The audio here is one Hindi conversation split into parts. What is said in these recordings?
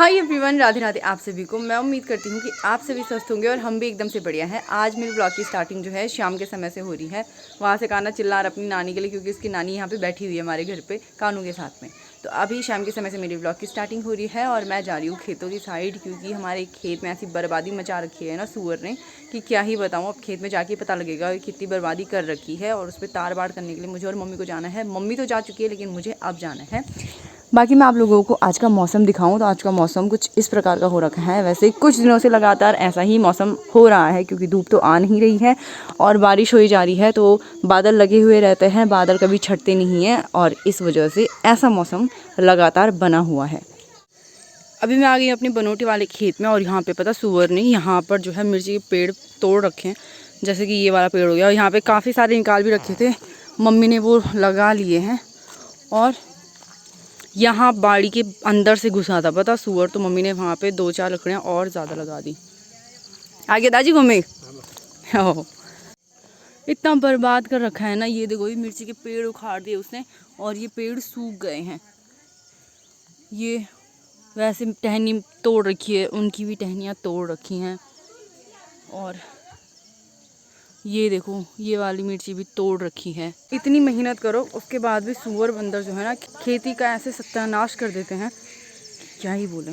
हाय एवरीवन, राधे राधे आप सभी को। मैं उम्मीद करती हूँ कि आप सभी स्वस्थ होंगे और हम भी एकदम से बढ़िया हैं। आज मेरे ब्लॉग की स्टार्टिंग जो है शाम के समय से हो रही है। वहाँ से कान्हा चिल्ला रहा अपनी नानी के लिए, क्योंकि उसकी नानी यहाँ पे बैठी हुई है हमारे घर पे कानू के साथ में। तो अभी शाम के समय से मेरी ब्लॉग की स्टार्टिंग हो रही है और मैं जा रही हूँ खेतों की साइड, क्योंकि हमारे खेत में ऐसी बर्बादी मचा रखी है ना सूअर ने कि क्या ही बताऊँ। अब खेत में जाके पता लगेगा कि कितनी बर्बादी कर रखी है। और उस पर तार बाड़ करने के लिए मुझे और मम्मी को जाना है। मम्मी तो जा चुकी है लेकिन मुझे अब जाना है। बाकी मैं आप लोगों को आज का मौसम दिखाऊं तो आज का मौसम कुछ इस प्रकार का हो रखा है। वैसे कुछ दिनों से लगातार ऐसा ही मौसम हो रहा है, क्योंकि धूप तो आ नहीं रही है और बारिश हो ही जा रही है। तो बादल लगे हुए रहते हैं, बादल कभी छटते नहीं हैं और इस वजह से ऐसा मौसम लगातार बना हुआ है। अभी मैं आ गई अपनी बनोटी वाले खेत में और यहाँ पे पता सूअर ने यहाँ पर जो है मिर्ची के पेड़ तोड़ रखे हैं। जैसे कि ये वाला पेड़ हो गया और यहाँ पे काफ़ी सारे निकाल भी रखे थे, मम्मी ने वो लगा लिए हैं। और यहाँ बाड़ी के अंदर से घुसा था पता सूअर, तो मम्मी ने वहाँ पे 2-4 लकड़ियाँ और ज़्यादा लगा दी। आगे दादी घूमे इतना बर्बाद कर रखा है ना। ये देखो, ये मिर्ची के पेड़ उखाड़ दिए उसने और ये पेड़ सूख गए हैं। ये वैसे टहनी तोड़ रखी है, उनकी भी टहनियाँ तोड़ रखी हैं। और ये देखो, ये वाली मिर्ची भी तोड़ रखी है। इतनी मेहनत करो उसके बाद भी सूअर बंदर जो है ना खेती का ऐसे सत्यानाश कर देते हैं, क्या ही बोले।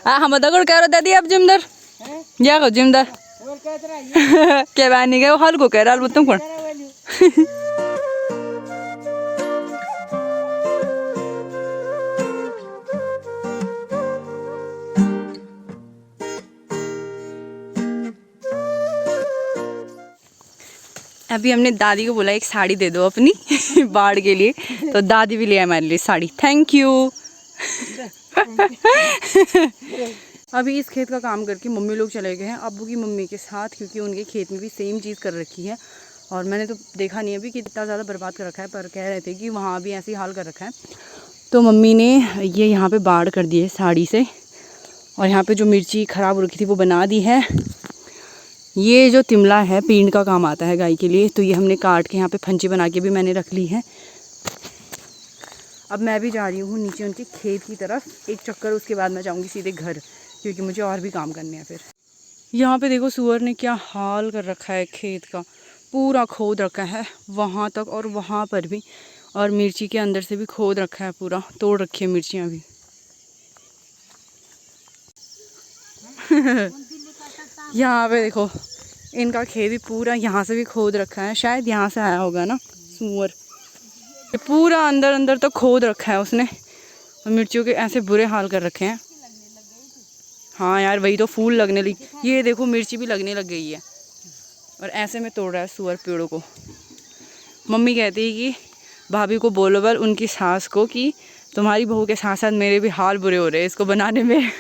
हम दगड़ कह रहे दादी अब जिमदार या को जिमदार क्या बात नहीं गए हाल को कह रहा तुम कौन। अभी हमने दादी को बोला एक साड़ी दे दो अपनी बाढ़ के लिए, तो दादी भी ले आए हमारे लिए साड़ी। Thank you. अभी इस खेत का काम करके मम्मी लोग चले गए हैं अब्बू की मम्मी के साथ, क्योंकि उनके खेत में भी सेम चीज़ कर रखी है। और मैंने तो देखा नहीं अभी कि कितना ज़्यादा बर्बाद कर रखा है, पर कह रहे थे कि वहाँ भी ऐसे ही हाल कर रखा है। तो मम्मी ने ये यहाँ पे बाढ़ कर दी है साड़ी से, और यहाँ पे जो मिर्ची ख़राब हो रखी थी वो बना दी है। ये जो तिमला है पींड का काम आता है गाय के लिए, तो ये हमने काट के यहाँ पे फंची बना के भी मैंने रख ली है। अब मैं भी जा रही हूँ नीचे उनके खेत की तरफ एक चक्कर, उसके बाद मैं जाऊँगी सीधे घर, क्योंकि मुझे और भी काम करने हैं। फिर यहाँ पे देखो सूअर ने क्या हाल कर रखा है, खेत का पूरा खोद रखा है वहाँ तक और वहाँ पर भी, और मिर्ची के अंदर से भी खोद रखा है, पूरा तोड़ रखी है मिर्चियाँ भी। यहाँ पे देखो इनका खेत भी पूरा यहाँ से भी खोद रखा है, शायद यहाँ से आया होगा ना सूअर। पूरा अंदर अंदर तो खोद रखा है उसने और मिर्चियों के ऐसे बुरे हाल कर रखे हैं। हाँ यार वही तो, फूल लगने लगी। ये देखो मिर्ची भी लगने लग गई है और ऐसे में तोड़ रहा है सूअर पेड़ों को। मम्मी कहती है कि भाभी को बोलो बार उनकी सास को कि तुम्हारी बहू के साथ साथ मेरे भी हाल बुरे हो रहे हैं इसको बनाने में।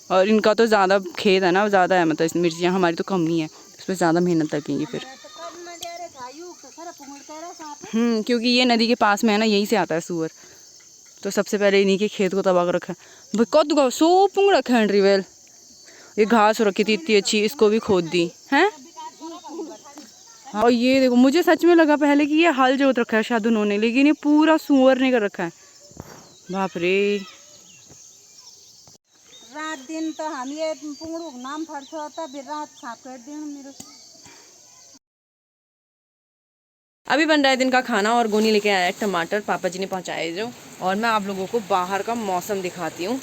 और इनका तो ज़्यादा खेत है ना, ज़्यादा है, मतलब मिर्चियाँ हमारी तो कम ही है, इसमें ज़्यादा मेहनत लगेगी फिर। क्योंकि ये नदी के पास में है ना, यहीं से आता है सूअर, तो सबसे पहले इन्हीं के खेत को तबाह कर रखा है। भाई कद का सो पुंग रखा है रिवेल। ये घास हो रखी थी इतनी अच्छी, इसको भी खोद दी है। और ये देखो, मुझे सच में लगा पहले कि ये हल जोत रखा है शायद उन्होंने, लेकिन ये पूरा सूअर ने कर रखा है। बाप रे। रात दिन तो हम ये पुंगड़ू नाम फर्श होता फिर रात साफ कर दिन मेरे। अभी बन रहा है दिन का खाना और गोनी लेके आया है टमाटर, पापा जी ने पहुंचाए जो। और मैं आप लोगों को बाहर का मौसम दिखाती हूँ,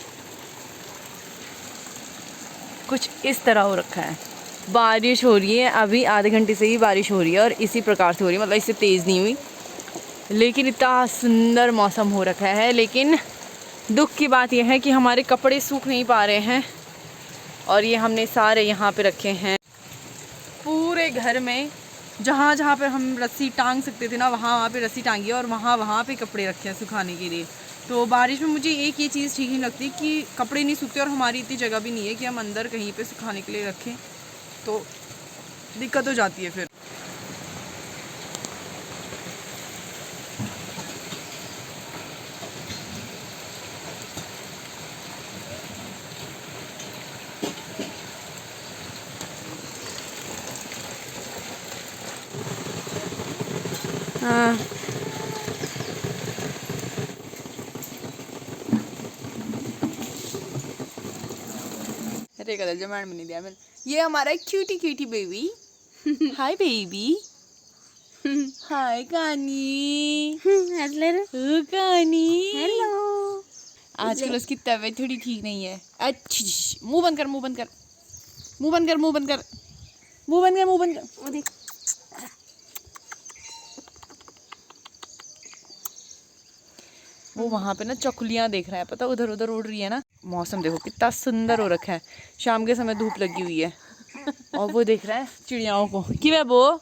कुछ इस तरह हो रखा है। बारिश हो रही है, अभी आधे घंटे से ही बारिश हो रही है और इसी प्रकार से हो रही है, मतलब इससे तेज़ नहीं हुई, लेकिन इतना सुंदर मौसम हो रखा है। लेकिन दुख की बात यह है कि हमारे कपड़े सूख नहीं पा रहे हैं और ये हमने सारे यहाँ पे रखे हैं पूरे घर में। जहाँ जहाँ पे हम रस्सी टांग सकते थे ना, वहाँ पे रस्सी टांगी और वहाँ पे कपड़े रखे हैं सुखाने के लिए। तो बारिश में मुझे एक ये चीज़ ठीक नहीं लगती कि कपड़े नहीं सूखते और हमारी इतनी जगह भी नहीं है कि हम अंदर कहीं पे सुखाने के लिए रखें, तो दिक्कत हो जाती है फिर। हाँ रेखा दल जमान में नहीं दिया मैंने। ये हमारा cutie cutie baby. Hi baby. Hi Kani. Kani. Hello. आजकल उसकी तबीयत थोड़ी ठीक नहीं है। अच्छी मुंह बंद कर, मुंह बंद कर, मुंह बंद कर, मुंह बंद कर, मुंह बंद कर, मुंह बंद कर। वो देख वो वहाँ पे ना चकुलियाँ देख रहा है, पता उधर उधर उड़ रही है ना। मौसम देखो कितना सुंदर हो रखा है, शाम के समय धूप लगी हुई है और वो देख रहा है चिड़ियाओं को। कि बाबू,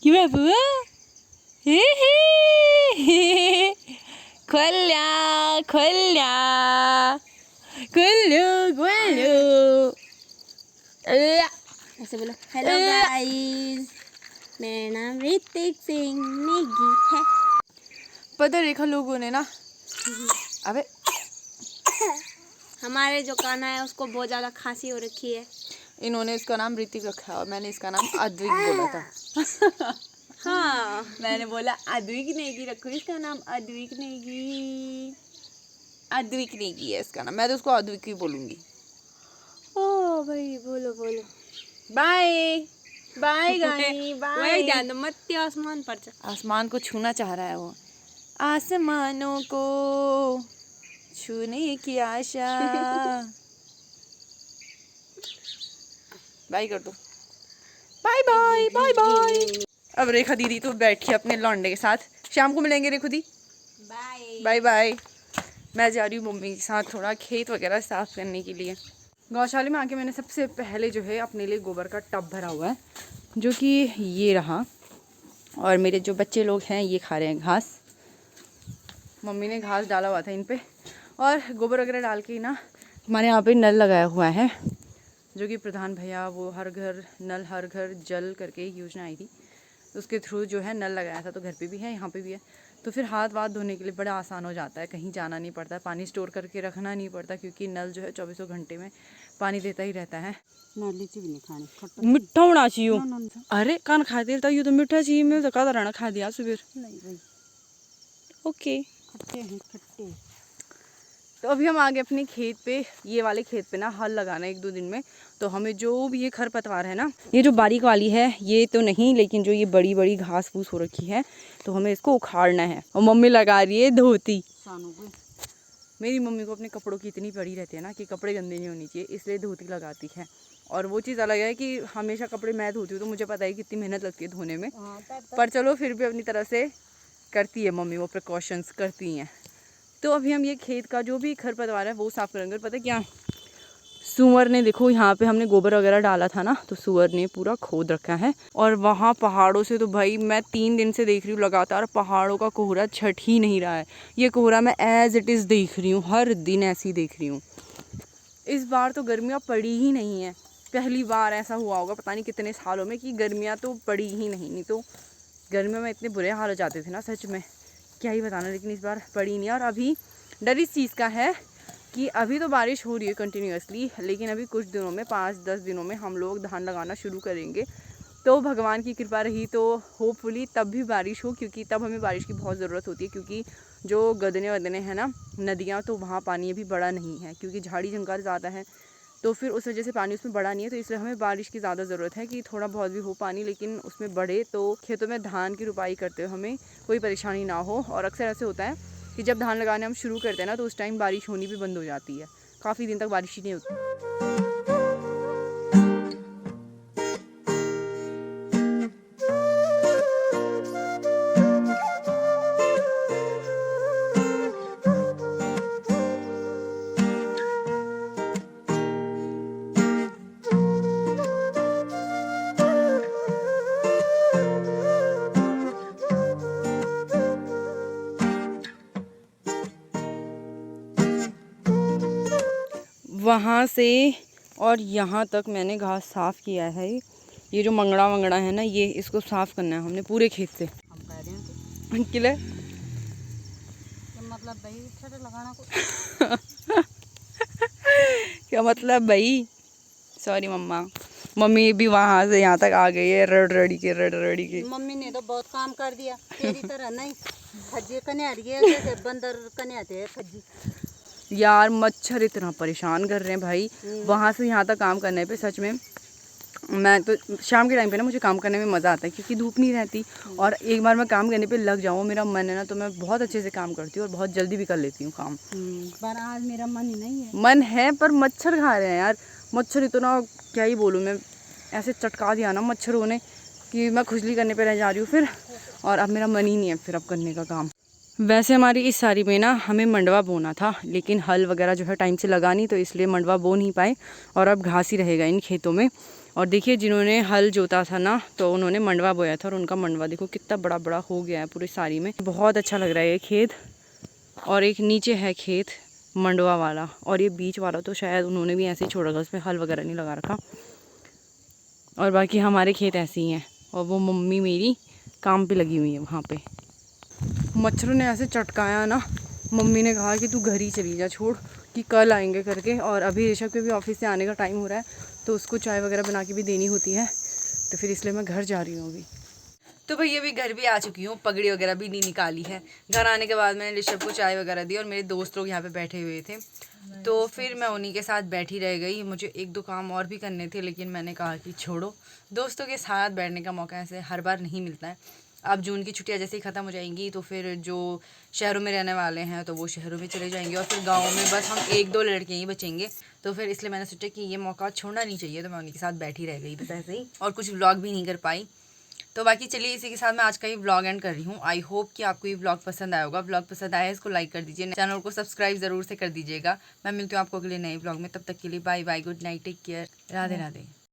कि बाबू, खोल्या खोल्या खोलो खोलो। ऐसे बोलो। हेलो गाइस, मेरा नाम ऋतिक सिंह नेगी है। पता रेखा लोगों ने ना, अबे हमारे जो कान्हा है उसको बहुत ज्यादा खांसी हो रखी है। इन्होंने इसका नाम ऋतिक रखा और मैंने इसका नाम अद्विक बोला था। हाँ, मैंने बोला अद्विक नेगी रखो इसका नाम, अद्विक नेगी। अद्विक नेगी है इसका नाम, मैं तो उसको अद्विक ही बोलूंगी। ओ भाई बोलो बोलो। बाय बाय गानी वही बाय। ध्यान दो मत आसमान पर जा। आसमान को छूना चाह रहा है वो, आसमानों को छूने की आशा। बाय कर दो, बाय बाय बाय बाय। अब रेखा दीदी तो बैठी अपने लौंडे के साथ, शाम को मिलेंगे रेखा दी। Bye bye bye. मैं जा रही हूँ मम्मी के साथ थोड़ा खेत वगैरह साफ करने के लिए। गौशाला में आके मैंने सबसे पहले जो है अपने लिए गोबर का टब भरा हुआ है, जो कि ये रहा। और मेरे जो बच्चे लोग हैं ये खा रहे हैं घास। मम्मी ने घास डाला हुआ था इन पे, और गोबर वगैरह डाल के ना हमारे यहाँ पे नल लगाया हुआ है, जो कि प्रधान भैया वो हर घर नल हर घर जल करके एक योजना आई थी, उसके थ्रू जो है नल लगाया था। तो घर पे भी है, यहाँ पे भी है, तो फिर हाथ वाथ धोने के लिए बड़ा आसान हो जाता है, कहीं जाना नहीं पड़ता, पानी स्टोर करके रखना नहीं पड़ता, क्योंकि नल जो है 24 घंटे में पानी देता ही रहता है। लीची भी नहीं खानी, मिठा होना चाहिए। अरे कान खा दिया ये तो मीठा चाहिए, मैं तो कादा रहना खा दिया सुबह। नहीं भाई ओके, खट्टे हैं खट्टे। तो अभी हम आ गए अपने खेत पे। ये वाले खेत पे ना हल लगाना है 1-2 दिन में, तो हमें जो भी ये खरपतवार है ना, ये जो बारीक वाली है ये तो नहीं, लेकिन जो ये बड़ी बड़ी घास फूस हो रखी है तो हमें इसको उखाड़ना है। और मम्मी लगा रही है धोती। मेरी मम्मी को अपने कपड़ों की इतनी पड़ी रहती है ना कि कपड़े गंदे नहीं होने चाहिए, इसलिए धोती लगाती है। और वो चीज़ अलग है कि हमेशा कपड़े मैं धोती हूँ, तो मुझे पता है कितनी मेहनत लगती है धोने में, पर चलो फिर भी अपनी तरफ से करती है मम्मी, वो प्रिकॉशंस करती हैं। तो अभी हम ये खेत का जो भी खरपतवार है वो साफ़ करेंगे। पता है क्या, सुअर ने, देखो यहाँ पे हमने गोबर वगैरह डाला था ना, तो सुअर ने पूरा खोद रखा है। और वहाँ पहाड़ों से तो भाई मैं 3 दिन से देख रही हूँ लगातार, पहाड़ों का कोहरा छट ही नहीं रहा है। ये कोहरा मैं एज इट इज़ देख रही हूँ, हर दिन ऐसी देख रही हूँ। इस बार तो गर्मियाँ पड़ी ही नहीं है, पहली बार ऐसा हुआ होगा पता नहीं कितने सालों में कि गर्मियाँ तो पड़ी ही नहीं तो गर्मियों में इतने बुरे हाल हो जाते थे ना, सच में क्या ही बताना। लेकिन इस बार पड़ी नहीं। और अभी डर इस चीज़ का है कि अभी तो बारिश हो रही है कंटिन्यूसली, लेकिन अभी कुछ दिनों में 5-10 दिनों में हम लोग धान लगाना शुरू करेंगे। तो भगवान की कृपा रही तो होपफुली तब भी बारिश हो, क्योंकि तब हमें बारिश की बहुत ज़रूरत होती है। क्योंकि जो गदने वदने हैं ना नदियाँ, तो वहाँ पानी अभी बड़ा नहीं है, क्योंकि झाड़ी जंगल ज़्यादा है, तो फिर उस वजह से पानी उसमें बड़ा नहीं है। तो इसलिए हमें बारिश की ज़्यादा ज़रूरत है कि थोड़ा बहुत भी हो पानी, लेकिन उसमें बढ़े, तो खेतों में धान की रुपाई करते हुए हमें कोई परेशानी ना हो। और अक्सर ऐसे होता है कि जब धान लगाने हम शुरू करते हैं ना, तो उस टाइम बारिश होनी भी बंद हो जाती है, काफ़ी दिन तक बारिश ही नहीं होती। वहाँ से और यहाँ तक मैंने घास साफ़ किया है। ये जो मंगड़ा वंगड़ा है ना, ये इसको साफ़ करना है हमने पूरे खेत से। हम कह रहे हैं किले मतलब भाई छट लगाना को क्या मतलब भाई, सॉरी मम्मा। मम्मी भी वहाँ से यहाँ तक आ गई है रड़ रड़ी के। मम्मी ने तो बहुत काम कर दिया, तेरी तरह नहीं। खज्जी कन्या रही है, जैसे बंदर कन्या थे खज्जी। यार मच्छर इतना परेशान कर रहे हैं भाई। वहाँ से यहाँ तक काम करने पे सच में मैं तो शाम के टाइम पे ना मुझे काम करने में मज़ा आता है क्योंकि धूप नहीं रहती। और एक बार मैं काम करने पे लग जाऊँ, मेरा मन है ना, तो मैं बहुत अच्छे से काम करती हूँ और बहुत जल्दी भी कर लेती हूँ काम। पर आज मेरा मन ही नहीं है। मन है पर मच्छर खा रहे हैं यार। मच्छर इतना क्या ही बोलूँ मैं, ऐसे चटका दिया ना मच्छरों ने कि मैं खुजली करने पे रह जा रही हूँ फिर। और अब मेरा मन ही नहीं है फिर अब करने का काम। वैसे हमारी इस सारी में ना हमें मंडवा बोना था, लेकिन हल वगैरह जो है टाइम से लगा नहीं, तो इसलिए मंडवा बो नहीं पाए और अब घास ही रहेगा इन खेतों में। और देखिए जिन्होंने हल जोता था ना, तो उन्होंने मंडवा बोया था और उनका मंडवा देखो कितना बड़ा बड़ा हो गया है पूरी सारी में। बहुत अच्छा लग रहा है ये खेत। और एक नीचे है खेत मंडवा वाला, और ये बीच वाला तो शायद उन्होंने भी ऐसे ही छोड़ रखा, उसमें हल वगैरह नहीं लगा रखा। और बाकी हमारे खेत ऐसे ही हैं। और वो मम्मी मेरी काम पे लगी हुई है वहाँ पे। मच्छरों ने ऐसे चटकाया ना, मम्मी ने कहा कि तू घर ही चली जा, छोड़ कि कल आएंगे करके। और अभी ऋषभ के भी ऑफिस से आने का टाइम हो रहा है, तो उसको चाय वगैरह बना के भी देनी होती है, तो फिर इसलिए मैं घर जा रही हूँ अभी। तो भाई अभी घर भी आ चुकी हूँ, पगड़ी वगैरह भी नहीं निकाली है। घर आने के बाद मैंने ऋषभ को चाय वगैरह दी और मेरे दोस्त लोग यहाँ पे बैठे हुए थे, तो फिर मैं उन्हीं के साथ बैठी रह गई। मुझे एक दो काम और भी करने थे, लेकिन मैंने कहा कि छोड़ो, दोस्तों के साथ बैठने का मौका ऐसे हर बार नहीं मिलता है। अब जून की छुट्टियाँ जैसे ही ख़त्म हो जाएंगी, तो फिर जो शहरों में रहने वाले हैं तो वो शहरों में चले जाएंगे, और फिर गाँव में बस हम एक दो लड़के ही बचेंगे। तो फिर इसलिए मैंने सोचा कि ये मौका छोड़ना नहीं चाहिए, तो मैं उन्हीं के साथ बैठी रह गई बस ऐसे ही, और कुछ व्लॉग भी नहीं कर पाई। तो बाकी चलिए इसी के साथ मैं आज का ये व्लॉग एंड कर रही हूँ। आई होप कि आपको ये व्लॉग पसंद आया होगा। व्लॉग पसंद आया है इसको लाइक कर दीजिए, चैनल को सब्सक्राइब जरूर से कर दीजिएगा। मैं मिलती हूँ आपको अगले नए व्लॉग में, तब तक के लिए bye bye, good night, take care, Radhe Radhe.